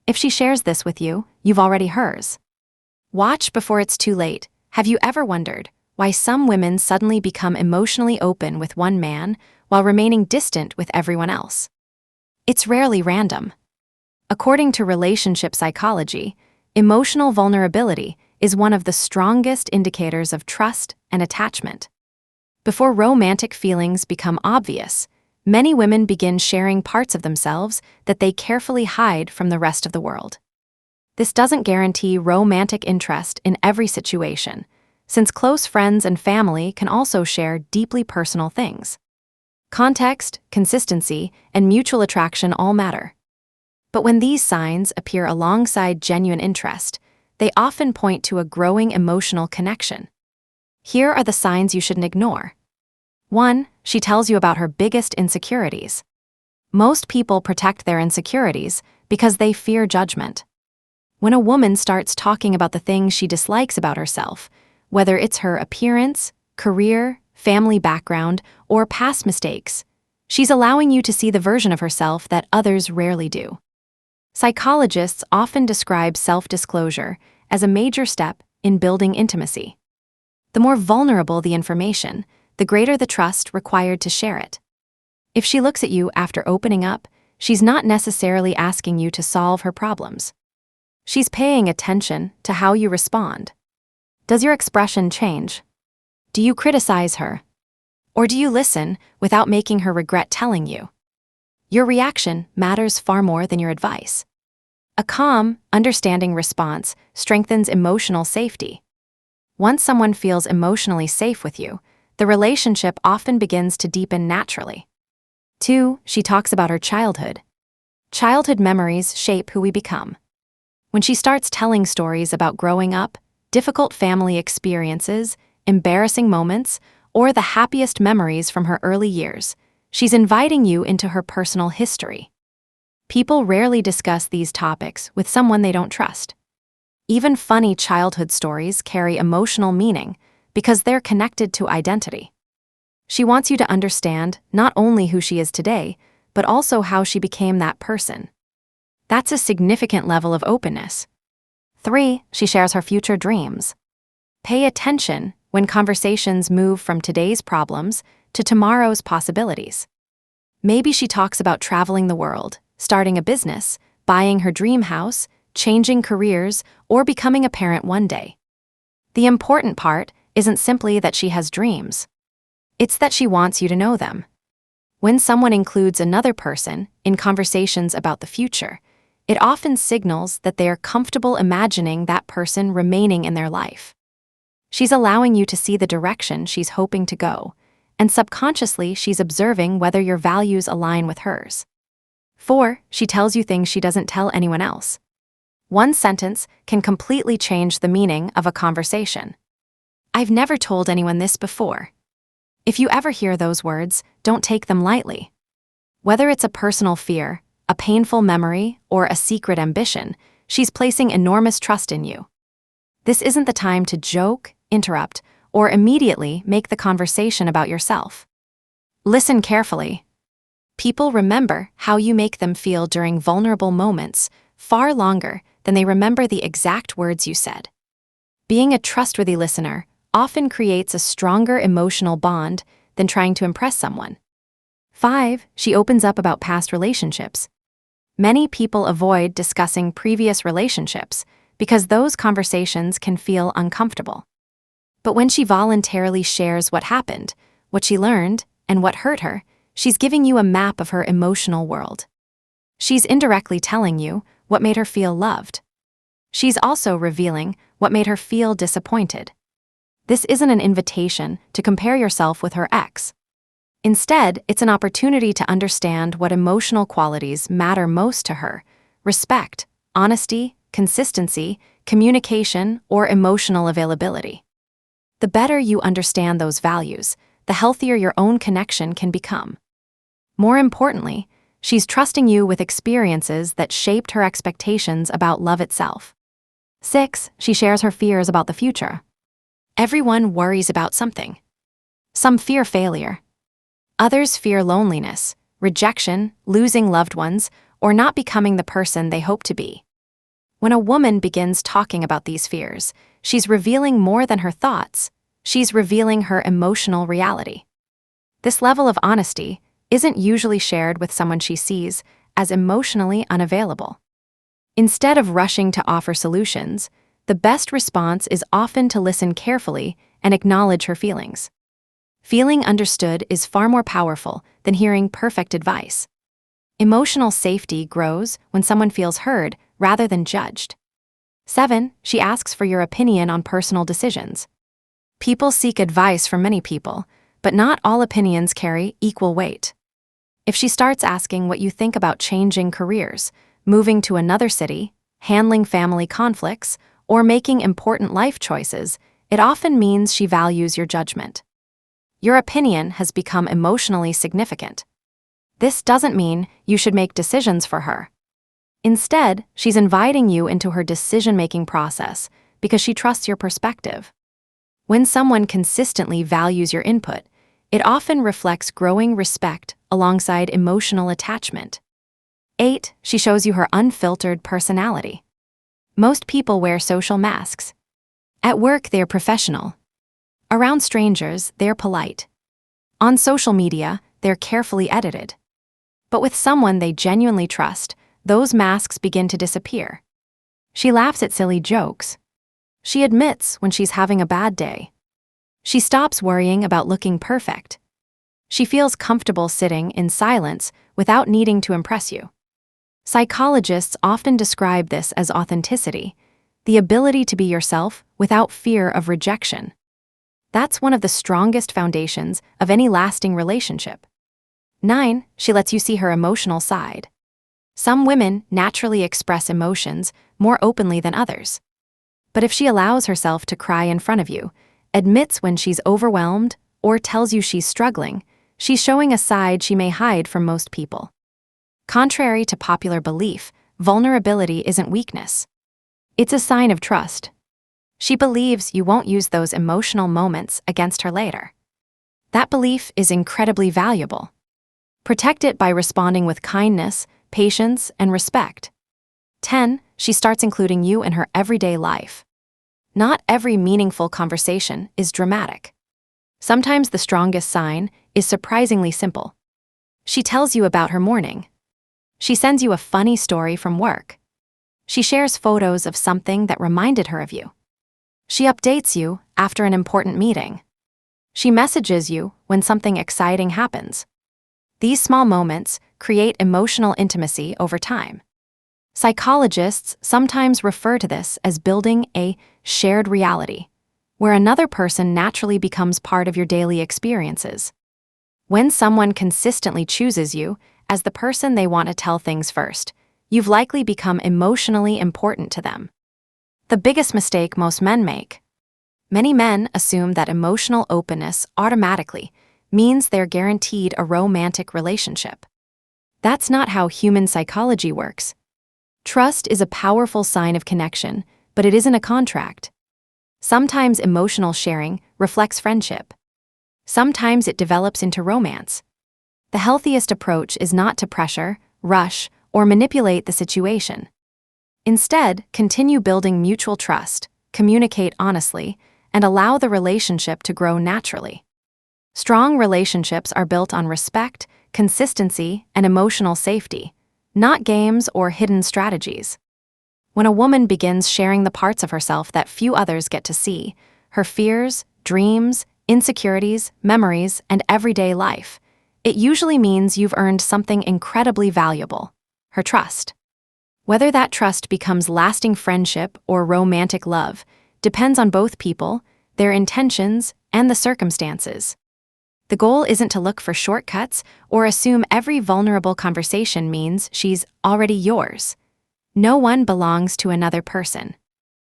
If she shares this with you, you've already hers. Watch before it's too late. Have you ever wondered why some women suddenly become emotionally open with one man while remaining distant with everyone else? It's rarely random. According to relationship psychology, emotional vulnerability is one of the strongest indicators of trust and attachment. Before romantic feelings become obvious, many women begin sharing parts of themselves that they carefully hide from the rest of the world. This doesn't guarantee romantic interest in every situation, since close friends and family can also share deeply personal things. Context, consistency, and mutual attraction all matter. But when these signs appear alongside genuine interest, they often point to a growing emotional connection. Here are the signs you shouldn't ignore. 1. She tells you about her biggest insecurities. Most people protect their insecurities because they fear judgment. When a woman starts talking about the things she dislikes about herself, whether it's her appearance, career, family background, or past mistakes, she's allowing you to see the version of herself that others rarely do. Psychologists often describe self-disclosure as a major step in building intimacy. The more vulnerable the information, the greater the trust required to share it. If she looks at you after opening up, she's not necessarily asking you to solve her problems. She's paying attention to how you respond. Does your expression change? Do you criticize her? Or do you listen without making her regret telling you? Your reaction matters far more than your advice. A calm, understanding response strengthens emotional safety. Once someone feels emotionally safe with you, the relationship often begins to deepen naturally. 2. She talks about her childhood. Childhood memories shape who we become. When she starts telling stories about growing up, difficult family experiences, embarrassing moments, or the happiest memories from her early years, she's inviting you into her personal history. People rarely discuss these topics with someone they don't trust. Even funny childhood stories carry emotional meaning because they're connected to identity. She wants you to understand not only who she is today, but also how she became that person. That's a significant level of openness. 3. She shares her future dreams. Pay attention when conversations move from today's problems to tomorrow's possibilities. Maybe she talks about traveling the world, starting a business, buying her dream house, changing careers, or becoming a parent one day. The important part isn't simply that she has dreams. It's that she wants you to know them. When someone includes another person in conversations about the future, it often signals that they are comfortable imagining that person remaining in their life. She's allowing you to see the direction she's hoping to go, and subconsciously she's observing whether your values align with hers. 4. She tells you things she doesn't tell anyone else. One sentence can completely change the meaning of a conversation. I've never told anyone this before. If you ever hear those words, don't take them lightly. Whether it's a personal fear, a painful memory, or a secret ambition, she's placing enormous trust in you. This isn't the time to joke, interrupt, or immediately make the conversation about yourself. Listen carefully. People remember how you make them feel during vulnerable moments far longer than they remember the exact words you said. Being a trustworthy listener often creates a stronger emotional bond than trying to impress someone. 5. She opens up about past relationships. Many people avoid discussing previous relationships because those conversations can feel uncomfortable. But when she voluntarily shares what happened, what she learned, and what hurt her, she's giving you a map of her emotional world. She's indirectly telling you what made her feel loved. She's also revealing what made her feel disappointed. This isn't an invitation to compare yourself with her ex. Instead, it's an opportunity to understand what emotional qualities matter most to her: respect, honesty, consistency, communication, or emotional availability. The better you understand those values, the healthier your own connection can become. More importantly, she's trusting you with experiences that shaped her expectations about love itself. 6. She shares her fears about the future. Everyone worries about something. Some fear failure. Others fear loneliness, rejection, losing loved ones, or not becoming the person they hope to be. When a woman begins talking about these fears, she's revealing more than her thoughts, she's revealing her emotional reality. This level of honesty isn't usually shared with someone she sees as emotionally unavailable. Instead of rushing to offer solutions, the best response is often to listen carefully and acknowledge her feelings. Feeling understood is far more powerful than hearing perfect advice. Emotional safety grows when someone feels heard rather than judged. 7. She asks for your opinion on personal decisions. People seek advice from many people, but not all opinions carry equal weight. If she starts asking what you think about changing careers, moving to another city, handling family conflicts, or making important life choices, it often means she values your judgment. Your opinion has become emotionally significant. This doesn't mean you should make decisions for her. Instead, she's inviting you into her decision-making process because she trusts your perspective. When someone consistently values your input, it often reflects growing respect alongside emotional attachment. 8. She shows you her unfiltered personality. Most people wear social masks. At work, they're professional. Around strangers, they're polite. On social media, they're carefully edited. But with someone they genuinely trust, those masks begin to disappear. She laughs at silly jokes. She admits when she's having a bad day. She stops worrying about looking perfect. She feels comfortable sitting in silence without needing to impress you. Psychologists often describe this as authenticity, the ability to be yourself without fear of rejection. That's one of the strongest foundations of any lasting relationship. 9. She lets you see her emotional side. Some women naturally express emotions more openly than others. But if she allows herself to cry in front of you, admits when she's overwhelmed, or tells you she's struggling, she's showing a side she may hide from most people. Contrary to popular belief, vulnerability isn't weakness. It's a sign of trust. She believes you won't use those emotional moments against her later. That belief is incredibly valuable. Protect it by responding with kindness, patience, and respect. 10. She starts including you in her everyday life. Not every meaningful conversation is dramatic. Sometimes the strongest sign is surprisingly simple. She tells you about her morning. She sends you a funny story from work. She shares photos of something that reminded her of you. She updates you after an important meeting. She messages you when something exciting happens. These small moments create emotional intimacy over time. Psychologists sometimes refer to this as building a shared reality, where another person naturally becomes part of your daily experiences. When someone consistently chooses you as the person they want to tell things first, you've likely become emotionally important to them. The biggest mistake most men make. Many men assume that emotional openness automatically means they're guaranteed a romantic relationship. That's not how human psychology works. Trust is a powerful sign of connection, but it isn't a contract. Sometimes emotional sharing reflects friendship. Sometimes it develops into romance. The healthiest approach is not to pressure, rush, or manipulate the situation. Instead, continue building mutual trust, communicate honestly, and allow the relationship to grow naturally. Strong relationships are built on respect, consistency, and emotional safety, not games or hidden strategies. When a woman begins sharing the parts of herself that few others get to see, her fears, dreams, insecurities, memories, and everyday life, it usually means you've earned something incredibly valuable: her trust. Whether that trust becomes lasting friendship or romantic love depends on both people, their intentions, and the circumstances. The goal isn't to look for shortcuts or assume every vulnerable conversation means she's already yours. No one belongs to another person.